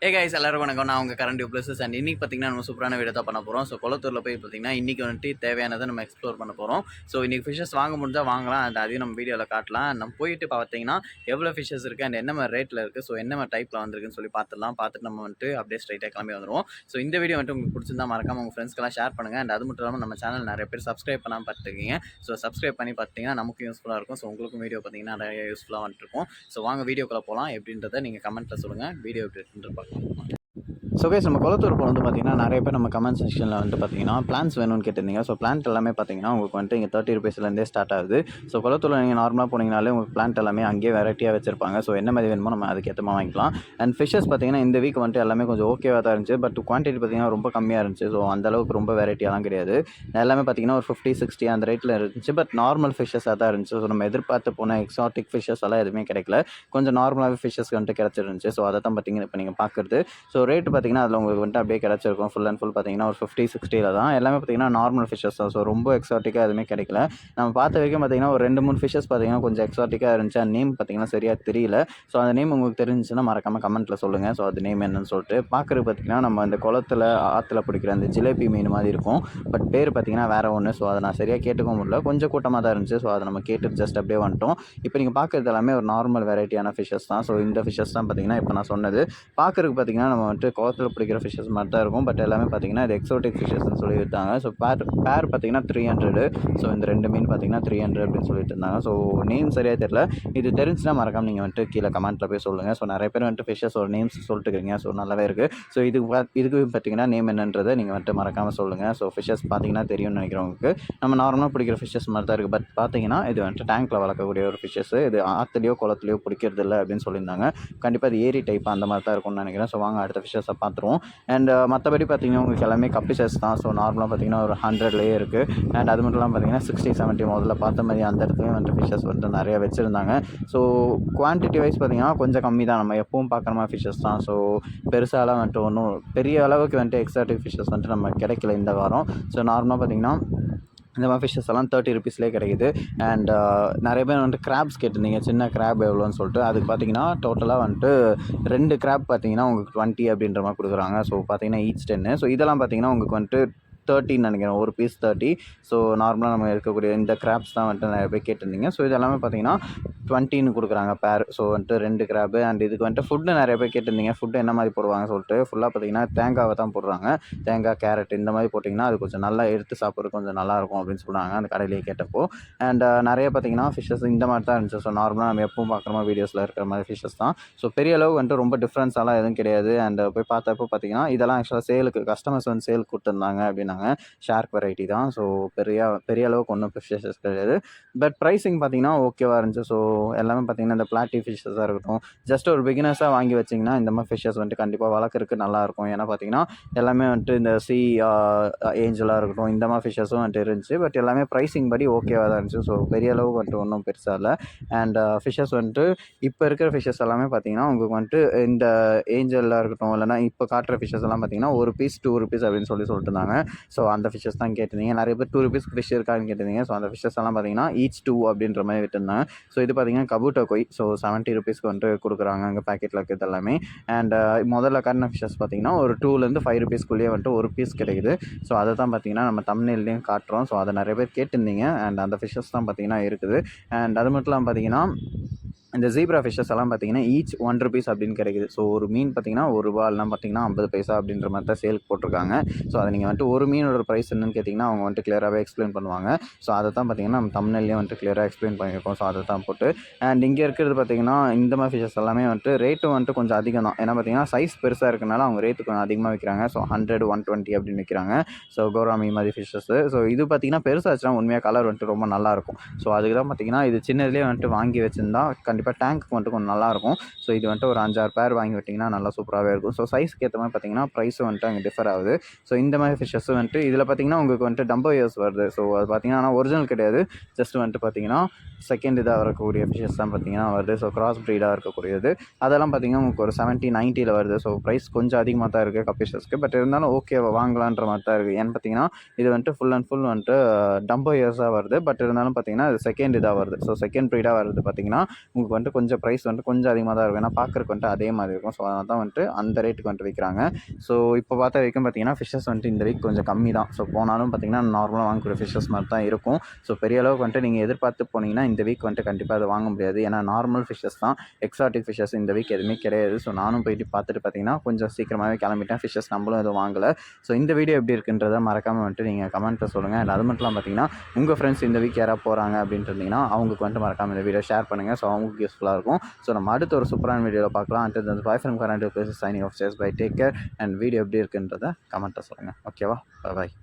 Guys எல்லாரும் வணக்கம். நான் உங்கள் கரண்ட் ப்ளஸஸ் அண்ட் இன்றைக்கி பார்த்தீங்கன்னா நம்ம சூப்பரான வீடியோ தான் பண்ண போகிறோம். ஸோ குளத்தூரில் போய் பார்த்தீங்கன்னா இன்றைக்கி வந்துட்டு தேவையானதை நம்ம எக்ஸ்ப்ளோர் பண்ண போகிறோம். ஸோ இன்றைக்கி ஃபிஷஸ் வாங்க முடிஞ்சால் வாங்கலாம் அண்ட் அதையும் நம்ம வீடியோவில் காட்டலாம். நம்ம போயிட்டு பார்த்தீங்கன்னா எவ்வளோ ஃபிஷஸ் இருக்குது அண்ட் என்ன மாதிரி ரேட்டில் இருக்குது, ஸோ என்ன மாதிரி டைப்பில் வந்திருக்குன்னு சொல்லி பார்த்துடலாம். பார்த்துட்டு நம்ம வந்துட்டு அப்படியே ஸ்ட்ரைட்டாக கிளம்பி வந்துடுவோம். ஸோ இந்த வீடியோ வந்துட்டு உங்களுக்கு பிடிச்சிருந்தா மறக்காம உங்கள் ஃப்ரெண்ட்ஸ்க்கெல்லாம் ஷேர் பண்ணுங்கள். அண்ட் அது மட்டும் இல்லாமல் நம்ம சேனல் நிறைய பேர் சப்ஸ்கிரைப் பண்ணாமல் பார்த்துருக்கீங்க. ஸோ சப்ஸ்கிரைப் பண்ணி பார்த்தீங்கன்னா நமக்கும் யூஸ்ஃபுல்லாக இருக்கும். ஸோ உங்களுக்கும் வீடியோ பார்த்தீங்கன்னா நிறைய யூஸ்ஃபுல்லாக வந்துருக்கும். ஸோ வாங்க வீடியோக்குள்ளே போகலாம். எப்படின்றத நீங்கள் கமெண்ட்டில் சொல்லுங்கள். வீடியோ எப்படி இருக்குன்னு பார்க்கலாம். ஸோ கைஸ் நம்ம குளத்தூர் வந்து பார்த்தீங்கன்னா நிறைய பேர் நம்ம கமெண்ட் செக்ஷனில் வந்துட்டு பார்த்தீங்கன்னா பிளான்ஸ் வேணும்னு கேட்டிருந்தீங்க. ஸோ பிளான்ட் எல்லாமே பார்த்தீங்கன்னா உங்களுக்கு வந்துட்டு இங்கே 30 ரூபீஸ்லேருந்தே ஸ்டார்ட் ஆகுது. ஸோ குளத்தூரில் நீங்கள் நார்மலாக போனீங்கனாலே உங்களுக்கு பிளான்ட் எல்லாமே அங்கேயே வெரைட்டியாக வச்சிருப்பாங்க. ஸோ என்ன மாதிரி வேணுமோ நம்ம அதுக்கேற்ற மாதிரி வாங்கிக்கலாம். அண்ட் ஃபிஷஸ் பார்த்தீங்கன்னா இந்த வீக் வந்துட்டு எல்லாமே கொஞ்சம் ஓகேவாக தான் இருந்துச்சு. பட் குவான்டிட்டி பார்த்தீங்கன்னா ரொம்ப கம்மியாக இருந்துச்சு. ஸோ அந்தளவுக்கு ரொம்ப வெரைட்டியெல்லாம் கிடையாது. எல்லாமே பார்த்தீங்கன்னா ஒரு 50-60 அந்த ரேட்டில் இருந்துச்சு. பட் நார்மல் ஃபிஷஸாக தான் இருந்துச்சு. ஸோ நம்ம எதிர்பார்த்து போன எக்ஸாட்டிக் ஃபிஷஸ் எல்லாம் எதுவுமே கிடைக்கல. கொஞ்சம் நார்மலாகவே ஃபிஷஸ் வந்துட்டு கிடச்சிருந்துச்சு. ஸோ அதை தான் பார்த்தீங்கன்னா இப்போ நீங்கள் பார்க்குறது. ஸோ ரேட்டு பார்த்தீங்கன்னா அதில் உங்களுக்கு வந்துட்டு அப்படியே கிடச்சிருக்கும். ஃபுல் அண்ட் ஃபுல் பார்த்தீங்கன்னா ஒரு 50-60 தான். எல்லாமே பார்த்தீங்கன்னா நார்மல் ஃபிஷஸ் தான். ஸோ ரொம்ப எக்ஸாட்டிக்காக எதுவுமே கிடைக்கல. நம்ம பார்த்த வரைக்கும் பார்த்தீங்கன்னா ஒரு 2-3 ஃபிஷஸ் பார்த்தீங்கன்னா கொஞ்சம் எக்ஸாட்டிக்காக இருந்துச்சு. அந்த நேம் பார்த்தீங்கன்னா சரியாக தெரியல. ஸோ அந்த நேம் உங்களுக்கு தெரிஞ்சுன்னா மறக்காமல் கமெண்ட்டில் சொல்லுங்கள். ஸோ அது நேம் என்னன்னு சொல்லிட்டு பார்க்குறது பார்த்தீங்கன்னா நம்ம அந்த குளத்தில் ஆற்றுல பிடிக்கிற அந்த ஜிலேபி மீன் மாதிரி இருக்கும். பட் பேர் பார்த்தீங்கன்னா வேறு ஒன்று. ஸோ அதை நான் சரியாக கேட்டுக்க முடியல. கொஞ்சம் கூட்டமாக தான் இருந்துச்சு. ஸோ அதை நம்ம கேட்டு ஜஸ்ட் அப்படியே வந்துட்டோம். இப்போ நீங்கள் பார்க்குறது எல்லாமே ஒரு நார்மல் வெரைட்டியான ஃபிஷஸ் தான். ஸோ இந்த ஃபிஷஸ் தான் பார்த்தீங்கன்னா இப்போ நான் சொன்னது. பார்க்குறதுக்கு பார்த்தீங்கன்னா நம்ம வந்துட்டு குளத்தில் பிடிக்கிற ஃபிஷஸ் மாதிரி தான் இருக்கும். பட் எல்லாமே பார்த்தீங்கன்னா இது எக்ஸோட்டிக் ஃபிஷஸ்ன்னு சொல்லி விட்டாங்க. ஸோ பேர் பார்த்தீங்கன்னா 300. ஸோ இந்த 2 மீன் பார்த்தீங்கன்னா 300 அப்படின்னு சொல்லிட்டு இருந்தாங்க. ஸோ நேம் சரியாக தெரியல. இது தெரிஞ்சுன்னா மறக்காம நீங்கள் வந்துட்டு கீழே கமெண்ட்டில் போய் சொல்லுங்கள். ஸோ நிறைய பேர் வந்துட்டு ஃபிஷஸ் ஒரு நேம்ஸ் சொல்லிட்டு இருக்கீங்க. ஸோ நல்லாவே இருக்குது. ஸோ இதுக்கு பார்த்தீங்கன்னா நேம் என்னன்றதை நீங்கள் வந்துட்டு மறக்காமல் சொல்லுங்கள். ஸோ ஃபிஷஸ் பார்த்தீங்கன்னா தெரியும்னு நினைக்கிறவங்களுக்கு நம்ம நார்மலாக பிடிக்கிற ஃபிஷஸ் மாதிரி தான் இருக்குது. பட் பார்த்தீங்கன்னா இது வந்துட்டு டேங்க்கில் வளர்க்கக்கூடிய ஒரு ஃபிஷஸ். இது ஆற்றுலையோ குளத்துலையோ பிடிக்கிறது இல்லை அப்படின்னு சொல்லியிருந்தாங்க. கண்டிப்பாக அது ஏரி டைப் அந்த மாதிரி தான் இருக்கும்னு நினைக்கிறேன். ஸோ வாங்க அடுத்த ஃபிஷஸை பார்த்துருவோம். அண்ட் மற்றபடி பார்த்தீங்கன்னா உங்களுக்கு எல்லாமே கப்பிஷஸ் தான். ஸோ நார்மலாக பார்த்தீங்கன்னா ஒரு 100லேயே இருக்குது. அண்ட் அது மட்டும் இல்லாமல் பார்த்தீங்கன்னா 60-70 முதல்ல பார்த்த மாதிரி அந்த இடத்துலையும் வந்துட்டு ஃபிஷஸ் வந்துட்டு நிறையா வச்சுருந்தாங்க. ஸோ குவான்டிட்டி வைஸ் பார்த்தீங்கன்னா கொஞ்சம் கம்மி தான். நம்ம எப்பவும் பார்க்குற மாதிரி ஃபிஷஸ் தான். ஸோ பெருசாலாம் வந்துட்டு ஒன்றும் பெரிய அளவுக்கு வந்துட்டு எக்ஸாட்டிக் ஃபிஷஸ் வந்துட்டு நம்ம கிடைக்கல இந்த வாரம். ஸோ நார்மலாக பார்த்தீங்கன்னா இந்த மாதிரி ஃபிஷஸ் எல்லாம் 30 ரூபீஸ்லேயே கிடைக்குது. அண்ட் நிறைய பேர் வந்துட்டு கிராப்ஸ் கேட்டிருந்தீங்க. சின்ன கிராப் எவ்வளோன்னு சொல்லிட்டு அதுக்கு பார்த்தீங்கன்னா டோட்டலாக வந்துட்டு 2 கிராப் பார்த்தீங்கன்னா உங்களுக்கு 20 அப்படின்ற மாதிரி கொடுக்குறாங்க. ஸோ பார்த்தீங்கன்னா ஈச் 10. ஸோ இதெல்லாம் பார்த்தீங்கன்னா உங்களுக்கு வந்துட்டு 30 நினைக்கிறேன். ஒரு பீஸ் 30. ஸோ நார்மலாக நம்ம இருக்கக்கூடிய இந்த கிராப்ஸ் தான் வந்துட்டு நிறைய பேர் கேட்டிருந்தீங்க. ஸோ இது எல்லாமே பார்த்தீங்கன்னா 20 கொடுக்குறாங்க பேர். ஸோ வந்துட்டு 2 கிராப்பு. அண்ட் இதுக்கு வந்துட்டு ஃபுட்டு நிறைய பேர் கேட்டிருந்தீங்க. ஃபுட்டு என்ன மாதிரி போடுவாங்க சொல்லிட்டு ஃபுல்லாக பார்த்தீங்கன்னா தேங்காவை தான் போடுறாங்க. தேங்காய், கேரட் இந்த மாதிரி போட்டிங்கன்னா அது கொஞ்சம் நல்லா எடுத்து சாப்பிட்றது கொஞ்சம் நல்லாயிருக்கும் அப்படின்னு சொல்கிறாங்க அந்த கடையிலேயே கேட்டப்போ. அண்ட் நிறைய பார்த்தீங்கன்னா ஃபிஷஸ் இந்த மாதிரி தான் இருந்துச்சு. ஸோ நார்மலாக நம்ம எப்பவும் பார்க்குற மாதிரி வீடியோஸில் இருக்கிற மாதிரி ஃபிஷஸ் தான். ஸோ பெரிய அளவு வந்துட்டு ரொம்ப டிஃப்ரென்ஸாலாம் எதுவும் கிடையாது. அண்ட் போய் பார்த்தப்போ பார்த்தீங்கன்னா இதெல்லாம் ஆக்சுவலாக சேலுக்கு கஸ்டமர்ஸ் வந்து சேல் கொடுத்துருந்தாங்க அப்படின்னாங்க. ஷார்க் வெரைட்டி தான். ஸோ பெரிய அளவுக்கு ஒன்றும் ஃபிஷஸ் கிடையாது. பட் ப்ரைஸிங் பார்த்தீங்கன்னா ஓகேவாக இருந்துச்சு. ஸோ எல்லாமே பார்த்தீங்கன்னா இந்த பிளாட்டி ஃபிஷஸாக இருக்கட்டும், ஜஸ்ட் ஒரு பிகினர்ஸாக வாங்கி வச்சிங்கன்னா இந்த மாதிரி ஃபிஷஸ் வந்துட்டு கண்டிப்பாக வளர்க்குறதுக்கு நல்லாயிருக்கும். ஏன்னா பார்த்தீங்கன்னா எல்லாமே வந்துட்டு இந்த ஏஞ்சலாக இருக்கட்டும் இந்த மாதிரி ஃபிஷஸும் வந்துட்டு இருந்துச்சு. பட் எல்லாமே ப்ரைஸிங் படி ஓகேவாக தான் இருந்துச்சு. ஸோ பெரிய அளவுக்கு வந்துட்டு ஒன்றும் பெருசாக இல்லை. அண்ட் ஃபிஷஸ் வந்துட்டு இப்போ இருக்கிற ஃபிஷஸ் எல்லாமே பார்த்தீங்கன்னா உங்களுக்கு வந்துட்டு இந்த ஏஞ்சலாக இருக்கட்டும் இல்லைனா இப்போ காட்டுற ஃபிஷஸ் எல்லாம் பார்த்தீங்கன்னா ஒரு பீஸ் 2 ரூபீஸ் அப்படின்னு சொல்லிட்டு இருந்தாங்க. ஸோ அந்த ஃபிஷஸ் தான் கேட்டிருந்தீங்க. நிறைய பேர் 2 ரூபீஸ்க்கு ஃபிஷ் இருக்கான்னு கேட்டிருந்தீங்க. ஸோ அந்த ஃபிஷஸ் எல்லாம் பார்த்தீங்கன்னா ஈச் 2 அப்படின்ற மாதிரி விட்டுருந்தாங்க. ஸோ இது பார்த்தீங்கன்னா கபூட்டோ கொய். ஸோ 70 ரூபீஸ்க்கு வந்துட்டு கொடுக்குறாங்க அங்கே பேக்கெட்டில் இருக்கிறது எல்லாமே. அண்ட் முதல்ல காட்டின ஃபிஷஸ் பார்த்தீங்கன்னா ஒரு 2லேருந்து 5 ரூபீஸ்க்குள்ளேயே வந்துட்டு ஒரு பீஸ் கிடைக்குது. ஸோ அதை தான் பார்த்தீங்கன்னா நம்ம தம்ப்நெயில்லையும் காட்டுறோம். ஸோ அதை நிறைய பேர் கேட்டிருந்தீங்க. அண்ட் அந்த ஃபிஷஸ் தான் பார்த்தீங்கன்னா இருக்குது. அண்ட் அது மட்டும் இல்லாமல் பார்த்தீங்கன்னா இந்த ஜீப்ரா ஃபிஷஸ் எல்லாம் பார்த்தீங்கன்னா ஈச் 1 ரூபீஸ் அப்படின்னு கிடைக்குது. ஸோ ஒரு மீன் பார்த்தீங்கன்னா ₹1 எல்லாம் பார்த்தீங்கன்னா 50 பைசா அப்படின்ற மாதிரி தான் சேலுக்கு போட்டிருக்காங்க. ஸோ அதை நீங்கள் வந்துட்டு ஒரு மீனோட ப்ரைஸ் என்னன்னு கேட்டிங்கன்னா அவங்க வந்துட்டு கிளியராகவே எக்ஸ்பிளைன் பண்ணுவாங்க. ஸோ அதை தான் பார்த்தீங்கன்னா நம்ம தம்ப்நெயில்லையும் வந்துட்டு கிளியராக எக்ஸ்பிளைன் பண்ணியிருக்கோம். ஸோ அதை தான் போட்டு அண்ட் இங்கே இருக்கிறது பார்த்தீங்கன்னா இந்த மாதிரி ஃபிஷஸ் எல்லாமே வந்துட்டு ரேட்டும் வந்துட்டு கொஞ்சம் அதிகம் தான். ஏன்னா பார்த்தீங்கன்னா சைஸ் பெருசாக இருக்கனால அவங்க ரேட்டு கொஞ்சம் அதிகமாக விற்கிறாங்க. ஸோ 100-120 அப்படின்னு விற்கிறாங்க. ஸோ கோராமி மாதிரி ஃபிஷஸ். ஸோ இது பார்த்தீங்கன்னா பெருசாச்சுன்னா உண்மையாக கலர் வந்துட்டு ரொம்ப நல்லாயிருக்கும். ஸோ அதுக்கு தான் பார்த்தீங்கன்னா இது சின்னதுலேயே வந்துட்டு வாங்கி வச்சுருந்தா கண்டிப்பாக டேங்க்கு வந்துட்டு கொஞ்சம் நல்லாயிருக்கும். ஸோ இது வந்துட்டு ஒரு 5-6 பேர் வாங்கி விட்டிங்கன்னா நல்லா சூப்பராகவே இருக்கும். ஸோ சைஸ்க்கு ஏற்ற மாதிரி பார்த்தீங்கன்னா ப்ரைஸும் வந்துட்டு அங்கே டிஃபர் ஆகுது. ஸோ இந்த மாதிரி ஃபிஷஸ் வந்துட்டு இதில் பார்த்தீங்கன்னா உங்களுக்கு வந்துட்டு டம்போ இயர்ஸ் வருது. ஸோ அது பார்த்தீங்கன்னா ஆனால் ஒரிஜினல் கிடையாது. ஜஸ்ட் வந்துட்டு பார்த்தீங்கன்னா செகண்ட் இதாக வரக்கூடிய ஃபிஷஸ் தான் பார்த்தீங்கன்னா வருது. ஸோ கிராஸ் ப்ரீடாக இருக்கக்கூடியது அதெல்லாம் பார்த்தீங்கன்னா உங்களுக்கு ஒரு 70-90 வருது. ஸோ ப்ரைஸ் கொஞ்சம் அதிகமாக தான் இருக்குது கப்பிஷஸ்க்கு. பட் இருந்தாலும் ஓகே வாங்கலான்ற மாதிரி தான் இருக்குது. ஏன்னு பார்த்தீங்கன்னா இது வந்துட்டு ஃபுல் அண்ட் ஃபுல் வந்துட்டு டம்போ இயர்ஸாக வருது. பட் இருந்தாலும் பார்த்தீங்கன்னா இது செகண்ட் இதாக வருது. ஸோ செகண்ட் ப்ரீடாக வருது பார்த்தீங்கன்னா உங்களுக்கு நமக்கு வந்துட்டு கொஞ்சம் ப்ரைஸ் வந்துட்டு கொஞ்சம் அதிகமாக தான் இருக்கும். ஏன்னா பார்க்குறக்கு வந்துட்டு அதே மாதிரி இருக்கும். ஸோ அதனால தான் வந்துட்டு அந்த ரேட்டுக்கு வந்துட்டு விற்கிறாங்க. ஸோ இப்போ பார்த்த வரைக்கும் பார்த்தீங்கன்னா ஃபிஷ்ஷஸ் வந்துட்டு இந்த வீக் கொஞ்சம் கம்மி தான். ஸோ போனாலும் பார்த்தீங்கன்னா நார்மலாக வாங்கக்கூடிய ஃபிஷ்ஷஸ் மாதிரி தான் இருக்கும். ஸோ பெரிய அளவுக்கு வந்துட்டு நீங்கள் எதிர்பார்த்து போனீங்கன்னா இந்த வீக் வந்துட்டு கண்டிப்பாக அதை வாங்க முடியாது. ஏன்னா நார்மல் ஃபிஷ்ஷஸ் தான், எக்ஸாட்டிக் ஃபிஷ்ஷஸ் இந்த வீக் எதுவுமே கிடையாது. ஸோ நானும் போயிட்டு பார்த்துட்டு பார்த்தீங்கன்னா கொஞ்சம் சீக்கிரமாகவே கிளம்பிட்டேன். ஃபிஷ்ஷஸ் நம்மளும் எதுவும் வாங்கலை. ஸோ இந்த வீடியோ எப்படி இருக்குன்றதை மறக்காமல் வந்துட்டு நீங்கள் கமெண்ட்டில் சொல்லுங்கள். அண்ட் அது மட்டும் இல்லாமல் பார்த்தீங்கன்னா உங்கள் ஃப்ரெண்ட்ஸ் இந்த வீக் யாராவது போகிறாங்க அப்படின்ட்டு இருந்தீங்கன்னா அவங்களுக்கு வந்துட்டு மறக்காமல் இந்த வீடியோ ஷேர் பண்ணுங்கள். ஸோ அவங்களுக்கு யூஸ்ஃபுல்லாக இருக்கும். ஸோ நம்ம அடுத்த ஒரு சூப்பரான வீடியோவில் பார்க்கலாம். அடுத்தது bye from current places signing off சேஸ் பை டேக் கேர். அண்ட் வீடியோ எப்படி இருக்குன்றதை கமெண்ட்டில் சொல்லுங்கள். ஓகேவா? பாய்.